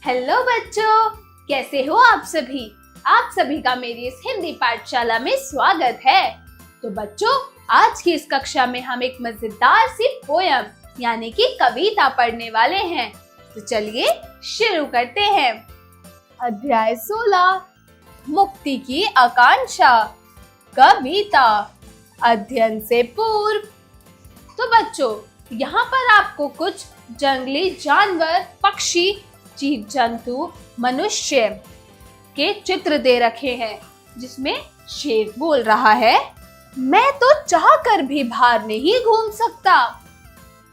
Hello बच्चों, कैसे हो आप सभी। आप सभी का मेरी इस हिंदी पाठशाला में स्वागत है। तो बच्चों, आज की इस कक्षा में हम एक मजेदार सी पोयम यानी कि कविता पढ़ने वाले हैं। तो चलिए शुरू करते हैं। अध्याय 16, मुक्ति की आकांक्षा। कविता। अध्ययन से पूर्व। तो बच्चों, यहाँ पर आपको कुछ जंगली जानवर, पक्षी, जीव जंतु, मनुष्य के चित्र दे रखे हैं, जिसमें शेर बोल रहा है, मैं तो चाहकर भी बाहर नहीं घूम सकता।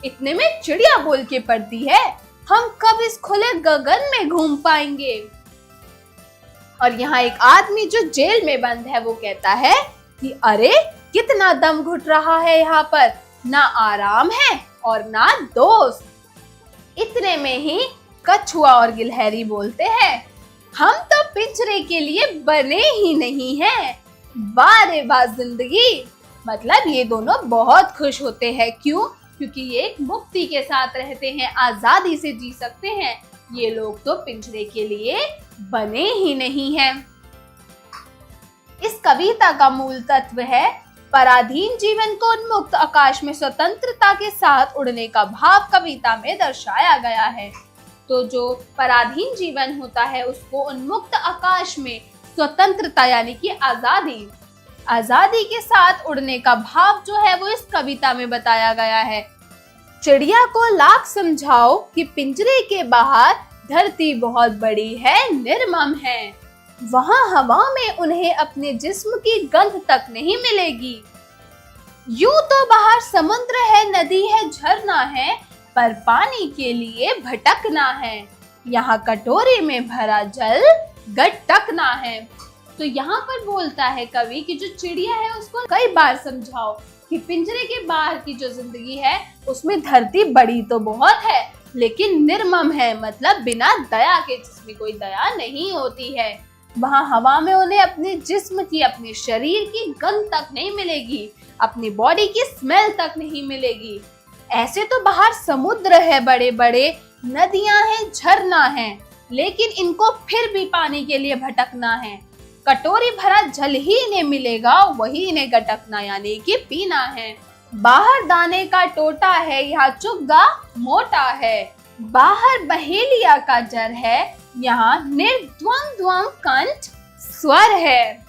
इतने में चिड़िया बोल के पड़ती है, हम कब इस खुले गगन में घूम पाएंगे। और यहाँ एक आदमी जो जेल में बंद है, वो कहता है कि अरे कितना दम घुट रहा है यहाँ पर, ना आराम है और ना दोस्त। इतने में ही कछुआ और गिलहरी बोलते हैं, हम तो पिंजरे के लिए बने ही नहीं हैं। वाह रे वाह जिंदगी। मतलब ये दोनों बहुत खुश होते हैं। क्यों? क्योंकि ये एक मुक्ति के साथ रहते हैं, आजादी से जी सकते हैं। ये लोग तो पिंजरे के लिए बने ही नहीं हैं। इस कविता का मूल तत्व है पराधीन जीवन को उन्मुक्त आकाश में स्वतंत्रता के साथ उड़ने का भाव कविता में दर्शाया गया है। तो जो पराधीन जीवन होता है, उसको उन्मुक्त आकाश में स्वतंत्रता यानी कि आजादी के साथ उड़ने का भाव जो है वो इस कविता में बताया गया है। चिड़िया को लाख समझाओ कि पिंजरे के बाहर धरती बहुत बड़ी है, निर्मम है। वहां हवा में उन्हें अपने जिस्म की गंध तक नहीं मिलेगी। यूं तो बाहर समुद्र है, नदी है, झरना है, पर पानी के लिए भटकना है। यहाँ कटोरे में भरा जल गटकना है। तो यहाँ पर बोलता है कवि कि जो चिड़िया है उसको कई बार समझाओ कि पिंजरे के बाहर की जो जिंदगी है उसमें धरती बड़ी तो बहुत है, लेकिन निर्मम है, मतलब बिना दया के, जिसमें कोई दया नहीं होती है। वहाँ हवा में उन्हें अपने जिस्म की, अपने शरीर की गंध तक नहीं मिलेगी, अपनी बॉडी की स्मेल तक नहीं मिलेगी। ऐसे तो बाहर समुद्र है, बड़े बड़े नदियां हैं, झरना है, लेकिन इनको फिर भी पानी के लिए भटकना है। कटोरी भरा जल ही इन्हें मिलेगा, वही इन्हें गटकना यानी कि पीना है। बाहर दाने का टोटा है, यहाँ चुग्गा मोटा है। बाहर बहेलिया का जर है, यहाँ निर्द्वंद्व कंठ स्वर है।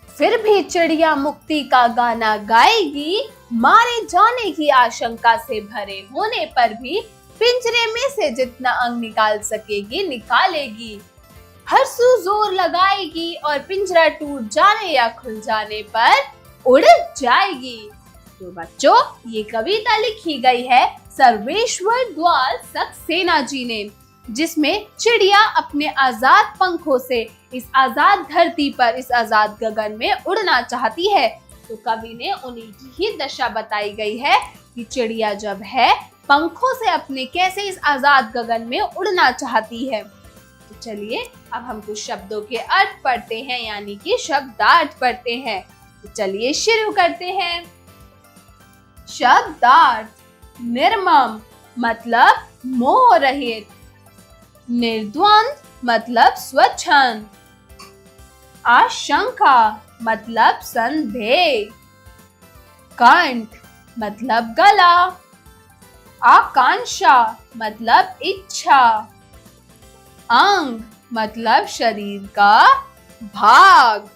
फिर भी चिड़िया मुक्ति का गाना गाएगी, मारे जाने की आशंका से भरे होने पर भी पिंजरे में से जितना अंग निकाल सकेगी निकालेगी। हर सू जोर लगाएगी और पिंजरा टूट जाने या खुल जाने पर उड़ जाएगी। तो बच्चों, ये कविता लिखी गई है सर्वेश्वर द्वार सक्सेना जी ने, जिसमें चिड़िया अपने आजाद पंखों से इस आजाद धरती पर, इस आजाद गगन में उड़ना चाहती है। तो कवि ने उन्हीं की ही दशा बताई गई है कि चिड़िया जब है पंखों से अपने कैसे इस आजाद गगन में उड़ना चाहती है। तो चलिए अब हम कुछ शब्दों के अर्थ पढ़ते हैं, यानी कि शब्दार्थ पढ़ते हैं। तो चलिए शुरू करते हैं। शब्दार्थ। निर्मम मतलब मोह रहित, निर्द्वंद मतलब स्वच्छंद, आशंका मतलब संदेह, कंठ मतलब गला, आकांक्षा मतलब इच्छा, अंग मतलब शरीर का भाग,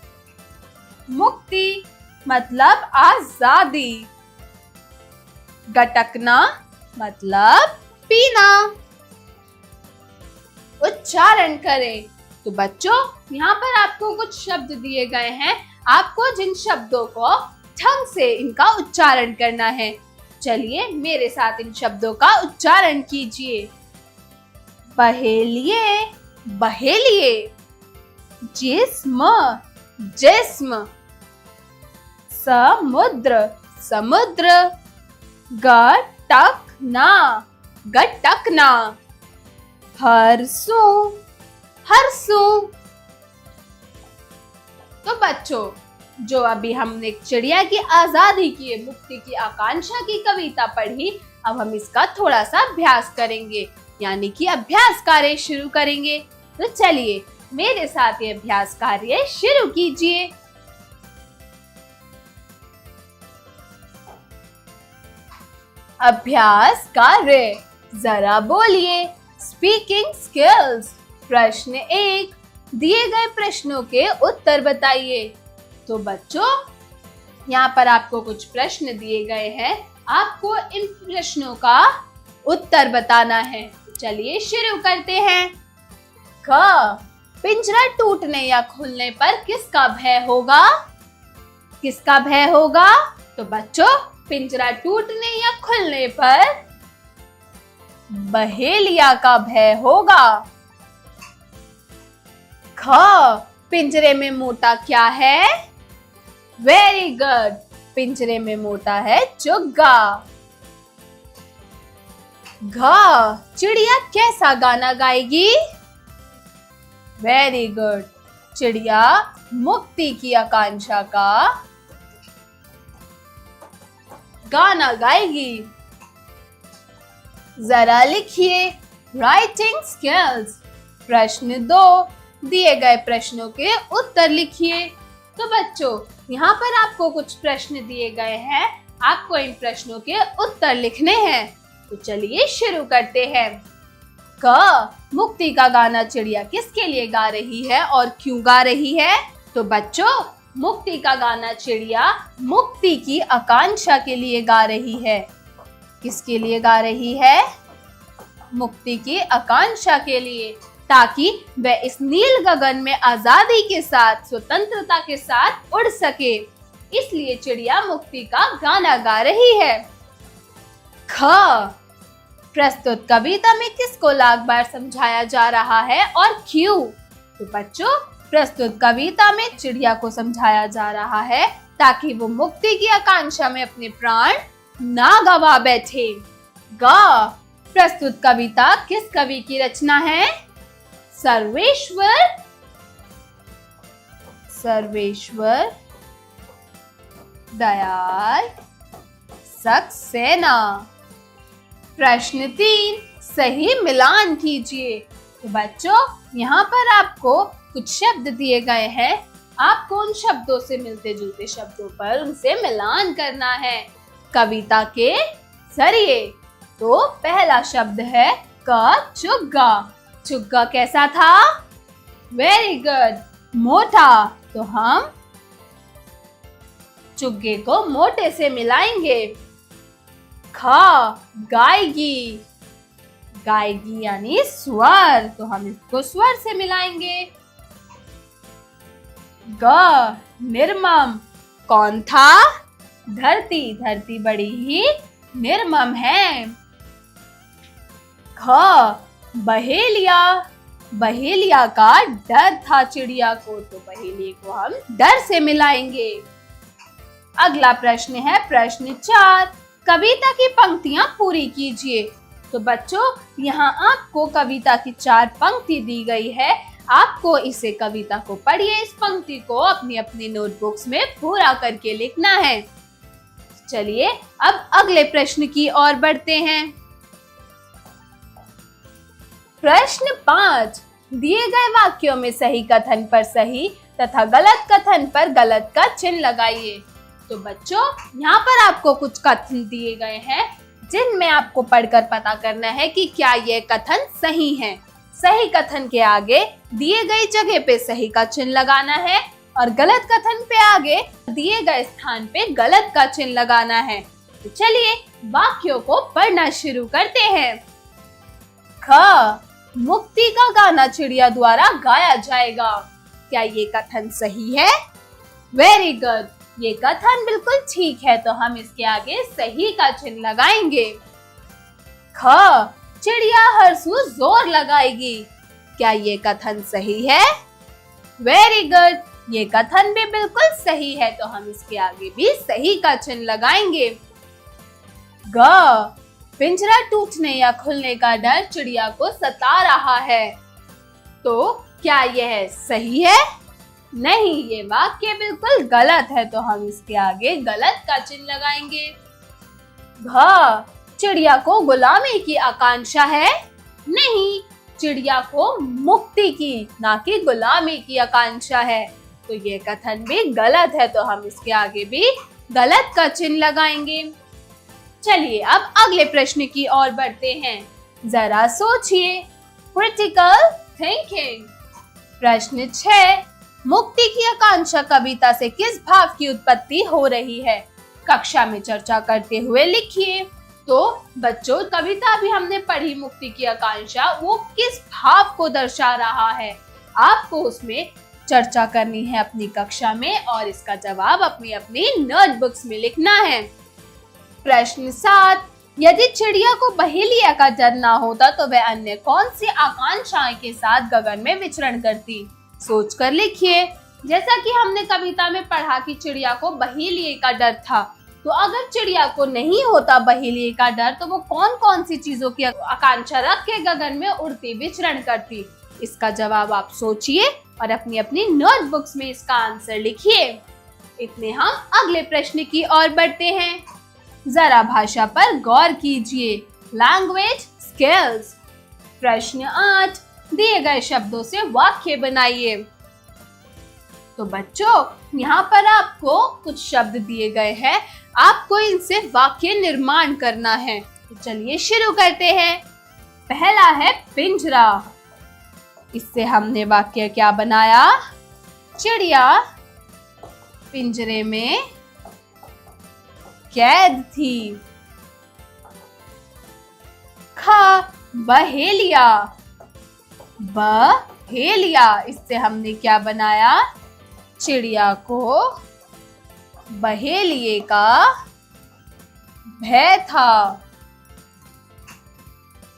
मुक्ति मतलब आजादी, गटकना मतलब पीना। उच्चारण करें। तो बच्चों, यहाँ पर आपको कुछ शब्द दिए गए हैं, आपको जिन शब्दों को ढंग से इनका उच्चारण करना है। चलिए मेरे साथ इन शब्दों का उच्चारण कीजिए। बहेलिए, बहेलिए, जिस्म, जिस्म, समुद्र, समुद्र, गटकना, गटकना, हरसू, हरसू। तो बच्चों, जो अभी हमने चिड़िया की आजादी की, मुक्ति की आकांक्षा की कविता पढ़ी, अब हम इसका थोड़ा सा अभ्यास करेंगे, यानी कि अभ्यास कार्य शुरू करेंगे। तो चलिए मेरे साथ ये अभ्यास कार्य शुरू कीजिए। अभ्यास कार्य, जरा बोलिए। Speaking skills. प्रश्न 1, दिए गए प्रश्नों के उत्तर बताइए। तो बच्चों, यहाँ पर आपको कुछ प्रश्न दिए गए हैं, आपको इन प्रश्नों का उत्तर बताना है। चलिए शुरू करते हैं। क, पिंजरा टूटने या खुलने पर किसका भय होगा? किसका भय होगा? तो बच्चों, पिंजरा टूटने या खुलने पर बहेलिया का भय होगा। ख, पिंजरे में मोटा क्या है? वेरी गुड, पिंजरे में मोटा है चुग्गा। घ, चिड़िया कैसा गाना गाएगी? वेरी गुड, चिड़िया मुक्ति की आकांक्षा का गाना गाएगी। जरा लिखिए। Writing skills. प्रश्न 2, दिए गए प्रश्नों के उत्तर लिखिए। तो बच्चों, यहाँ पर आपको कुछ प्रश्न दिए गए हैं, आपको इन प्रश्नों के उत्तर लिखने हैं। तो चलिए शुरू करते हैं। क, मुक्ति का गाना चिड़िया किसके लिए गा रही है और क्यों गा रही है? तो बच्चों, मुक्ति का गाना चिड़िया मुक्ति की आकांक्षा के लिए गा रही है। किसके लिए गा रही है? मुक्ति की आकांक्षा के लिए, ताकि वह इस नील गगन में आजादी के साथ, स्वतंत्रता के साथ उड़ सके। इसलिए चिड़िया मुक्ति का गाना गा रही है। ख, प्रस्तुत कविता में किसको लाख बार समझाया जा रहा है और क्यों? तो बच्चों, प्रस्तुत कविता में चिड़िया को समझाया जा रहा है ताकि वो मुक्ति की आकांक्षा में अपने प्राण ना गवा बैठे। ग, प्रस्तुत कविता किस कवि की रचना है? सर्वेश्वर दयाल सक्सेना। प्रश्न 3, सही मिलान कीजिए। तो बच्चों, यहाँ पर आपको कुछ शब्द दिए गए हैं, आपको उन शब्दों से मिलते जुलते शब्दों पर उनसे मिलान करना है कविता के जरिए। तो पहला शब्द है क, चुग्गा। चुग्गा कैसा था? वेरी गुड, मोटा। तो हम चुग्गे को मोटे से मिलाएंगे। ख, गाएगी। गाएगी यानी स्वर, तो हम इसको स्वर से मिलाएंगे। ग, निर्मम। कौन था? धरती। धरती बड़ी ही निर्मम है। ख, बहेलिया। बहेलिया का डर था चिड़िया को, तो बहेलिए को हम डर से मिलाएंगे। अगला प्रश्न है प्रश्न 4, कविता की पंक्तियां पूरी कीजिए। तो बच्चों, यहाँ आपको कविता की 4 पंक्ति दी गई है, आपको इसे कविता को पढ़िए, इस पंक्ति को अपनी अपनी नोटबुक्स में पूरा करके लिखना है। चलिए अब अगले प्रश्न की ओर बढ़ते हैं। प्रश्न 5, दिए गए वाक्यों में सही कथन पर सही तथा गलत कथन पर गलत का चिन्ह लगाइए। तो बच्चों, यहाँ पर आपको कुछ कथन दिए गए हैं, जिनमें आपको पढ़कर पता करना है कि क्या यह कथन सही है। सही कथन के आगे दिए गई जगह पे सही का चिन्ह लगाना है और गलत कथन पे आगे दिए गए स्थान पे गलत का चिन्ह लगाना है। तो चलिए वाक्यों को पढ़ना शुरू करते हैं। ख, मुक्ति का गाना चिड़िया द्वारा गाया जाएगा। क्या ये कथन सही है? वेरी गुड, ये कथन बिल्कुल ठीक है, तो हम इसके आगे सही का चिन्ह लगाएंगे। ख, चिड़िया हरसू जोर लगाएगी। क्या ये कथन सही है? वेरी गुड, ये कथन भी बिल्कुल सही है, तो हम इसके आगे भी सही का चिन्ह लगाएंगे। ग, पिंजरा टूटने या खुलने का डर चिड़िया को सता रहा है। तो क्या यह सही है? नहीं, ये वाक्य बिल्कुल गलत है, तो हम इसके आगे गलत का चिन्ह लगाएंगे। घ, चिड़िया को गुलामी की आकांक्षा है। नहीं, चिड़िया को मुक्ति की, ना कि गुलामी की आकांक्षा है। तो ये कथन भी गलत है, तो हम इसके आगे भी गलत का चिन्ह लगाएंगे। चलिए अब अगले प्रश्न की ओर बढ़ते हैं। जरा सोचिए, क्रिटिकल थिंकिंग। प्रश्न 6, मुक्ति की आकांक्षा कविता से किस भाव की उत्पत्ति हो रही है? कक्षा में चर्चा करते हुए लिखिए। तो बच्चों, कविता भी हमने पढ़ी, मुक्ति की आकांक्षा वो किस भाव को दर्शा रहा है, आपको उसमें चर्चा करनी है अपनी कक्षा में और इसका जवाब अपनी अपनी नोटबुक्स में लिखना है। प्रश्न 7, यदि चिड़िया को बहेलिया का डर ना होता तो वह अन्य कौन सी आकांक्षाएं के साथ गगन में विचरण करती? सोच कर लिखिए। जैसा कि हमने कविता में पढ़ा कि चिड़िया को बहेलिये का डर था, तो अगर चिड़िया को नहीं होता बहेलिये का डर तो वो कौन कौन सी चीजों की आकांक्षा रख के गगन में उड़ती, विचरण करती? इसका जवाब आप सोचिए और अपनी अपनी नोटबुक्स में इसका आंसर लिखिए। इतने हम अगले प्रश्न की ओर बढ़ते हैं। जरा भाषा पर गौर कीजिए। Language skills. प्रश्न 8, दिए गए शब्दों से वाक्य बनाइए। तो बच्चों, यहाँ पर आपको कुछ शब्द दिए गए हैं, आपको इनसे वाक्य निर्माण करना है। तो चलिए शुरू करते हैं। पहला है पिंजरा। इससे हमने वाक्य क्या बनाया? चिड़िया पिंजरे में कैद थी। ख, बहेलिया। बहेलिया, इससे हमने क्या बनाया? चिड़िया को बहेलिये का भय था।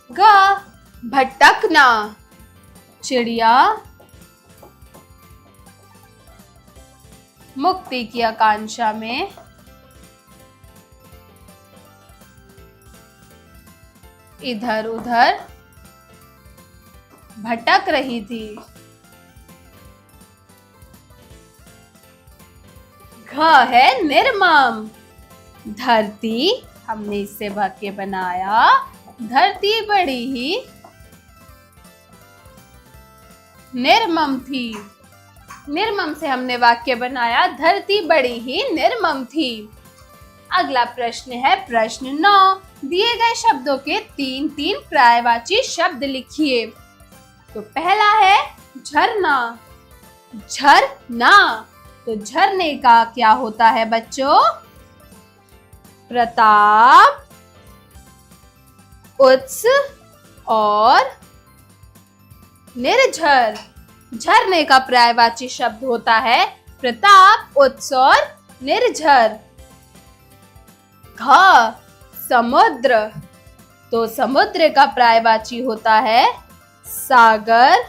ग, भटकना। चिड़िया मुक्ति की आकांक्षा में इधर उधर भटक रही थी। घ है निर्मम। धरती, हमने इससे वाक्य बनाया, धरती बड़ी ही निर्मम थी। निर्मम से हमने वाक्य बनाया, धरती बड़ी ही निर्मम थी। अगला प्रश्न है प्रश्न 9, दिए गए शब्दों के 3 पर्यायवाची शब्द लिखिए। तो पहला है झरना। झरना, तो झरने का क्या होता है बच्चों? प्रताप, उत्स और निर्झर। झरने का पर्यायवाची शब्द होता है प्रताप, उत्स और निर्झर। घ, समुद्र। तो समुद्र का पर्यायवाची होता है सागर,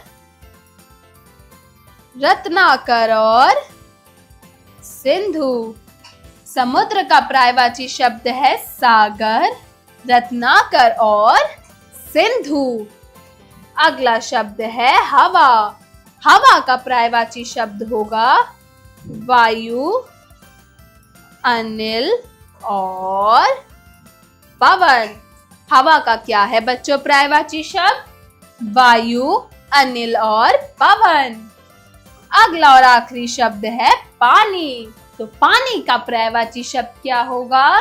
रत्नाकर और सिंधु। समुद्र का पर्यायवाची शब्द है सागर, रत्नाकर और सिंधु। अगला शब्द है हवा। हवा का पर्यायवाची शब्द होगा वायु, अनिल और पवन। हवा का क्या है बच्चों पर्यायवाची शब्द? वायु, अनिल और पवन। अगला और आखिरी शब्द है पानी। तो पानी का पर्यायवाची शब्द क्या होगा?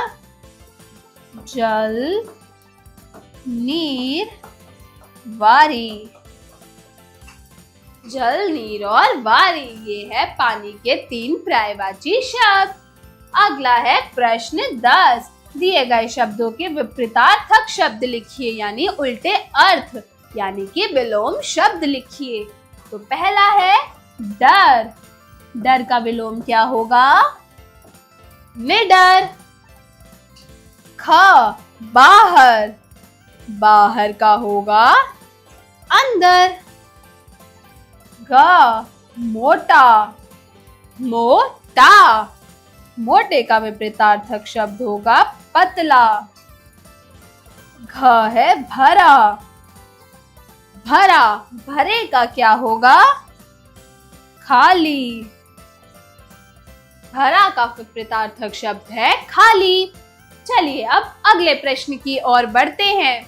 जल, नीर, वारी। जल, नीर और वारी, ये है पानी के 3 पर्यायवाची शब्द। अगला है प्रश्न 10, दिए गए शब्दों के विपरीतार्थक शब्द लिखिए, यानी उल्टे अर्थ, यानी कि विलोम शब्द लिखिए। तो पहला है डर। डर का विलोम क्या होगा? निडर। ख, बाहर। बाहर का होगा अंदर। ग, मोटा। मोटा। मोटे का विपरीतार्थक शब्द होगा पतला। घ है भरा। भरा, भरे का क्या होगा? खाली। भरा का विपरीतार्थक शब्द है खाली। चलिए अब अगले प्रश्न की ओर बढ़ते हैं।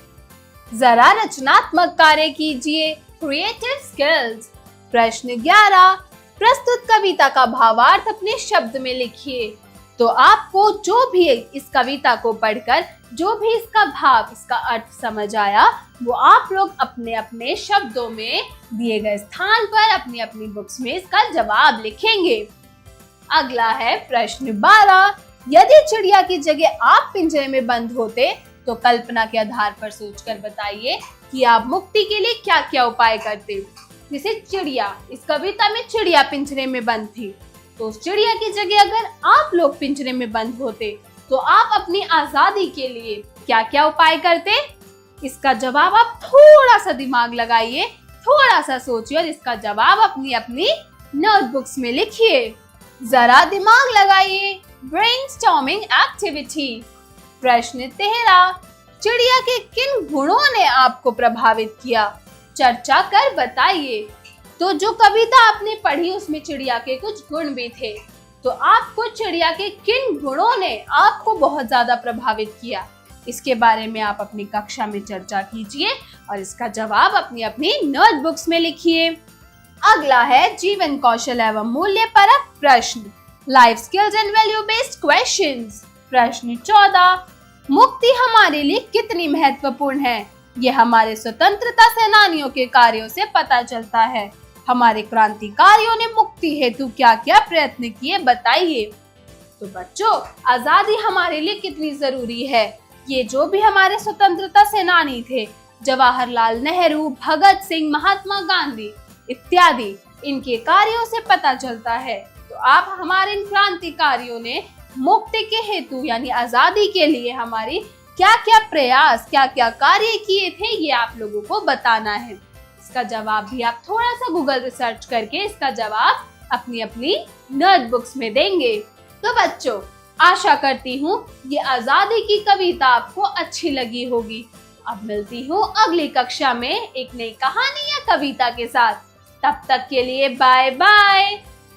जरा रचनात्मक कार्य कीजिए, क्रिएटिव स्किल्स। प्रश्न 11, प्रस्तुत कविता का भावार्थ अपने शब्द में लिखिए। तो आपको जो भी इस कविता को पढ़कर जो भी इसका भाव, इसका अर्थ समझ आया, वो आप लोग अपने अपने शब्दों में दिए गए स्थान पर अपनी अपनी बुक्स में इसका जवाब लिखेंगे। अगला है प्रश्न 12, यदि चिड़िया की जगह आप पिंजरे में बंद होते तो कल्पना के आधार पर सोचकर बताइए कि आप मुक्ति के लिए क्या क्या उपाय करते। जैसे चिड़िया, इस कविता में चिड़िया पिंजरे में बंद थी, तो उस चिड़िया की जगह अगर आप लोग पिंजरे में बंद होते तो आप अपनी आजादी के लिए क्या क्या उपाय करते। इसका जवाब आप थोड़ा सा दिमाग लगाइए, थोड़ा सा सोचिए और इसका जवाब अपनी अपनी नोटबुक्स में लिखिए। जरा दिमाग लगाइए, ब्रेनस्टॉर्मिंग एक्टिविटी। प्रश्न 13, चिड़िया के किन गुणों ने आपको प्रभावित किया, चर्चा कर बताइए। तो जो कविता आपने पढ़ी उसमें चिड़िया के कुछ गुण भी थे, तो आपको चिड़िया के किन गुणों ने आपको बहुत ज्यादा प्रभावित किया, इसके बारे में आप अपनी कक्षा में चर्चा कीजिए और इसका जवाब अपनी अपनी नोटबुक्स में लिखिए। अगला है जीवन कौशल एवं मूल्य परक प्रश्न, life skills and value based questions. प्रश्न 14, मुक्ति हमारे लिए कितनी महत्वपूर्ण है, यह हमारे स्वतंत्रता सेनानियों के कार्यों से पता चलता है। हमारे क्रांतिकारियों ने मुक्ति हेतु क्या क्या प्रयत्न किए बताइए। तो बच्चों, आजादी हमारे लिए कितनी जरूरी है, ये जो भी हमारे स्वतंत्रता सेनानी थे, जवाहरलाल नेहरू, भगत सिंह, महात्मा गांधी इत्यादि, इनके कार्यों से पता चलता है। तो आप हमारे इन क्रांतिकारियों ने मुक्ति के हेतु यानी आजादी के लिए हमारी क्या क्या प्रयास, क्या क्या कार्य किए थे, ये आप लोगों को बताना है। इसका जवाब भी आप थोड़ा सा गूगल रिसर्च करके इसका जवाब अपनी अपनी नोटबुक्स में देंगे। तो बच्चों, आशा करती हूँ ये आजादी की कविता आपको अच्छी लगी होगी। अब मिलती हूँ अगली कक्षा में एक नई कहानी या कविता के साथ। तब तक के लिए बाय बाय।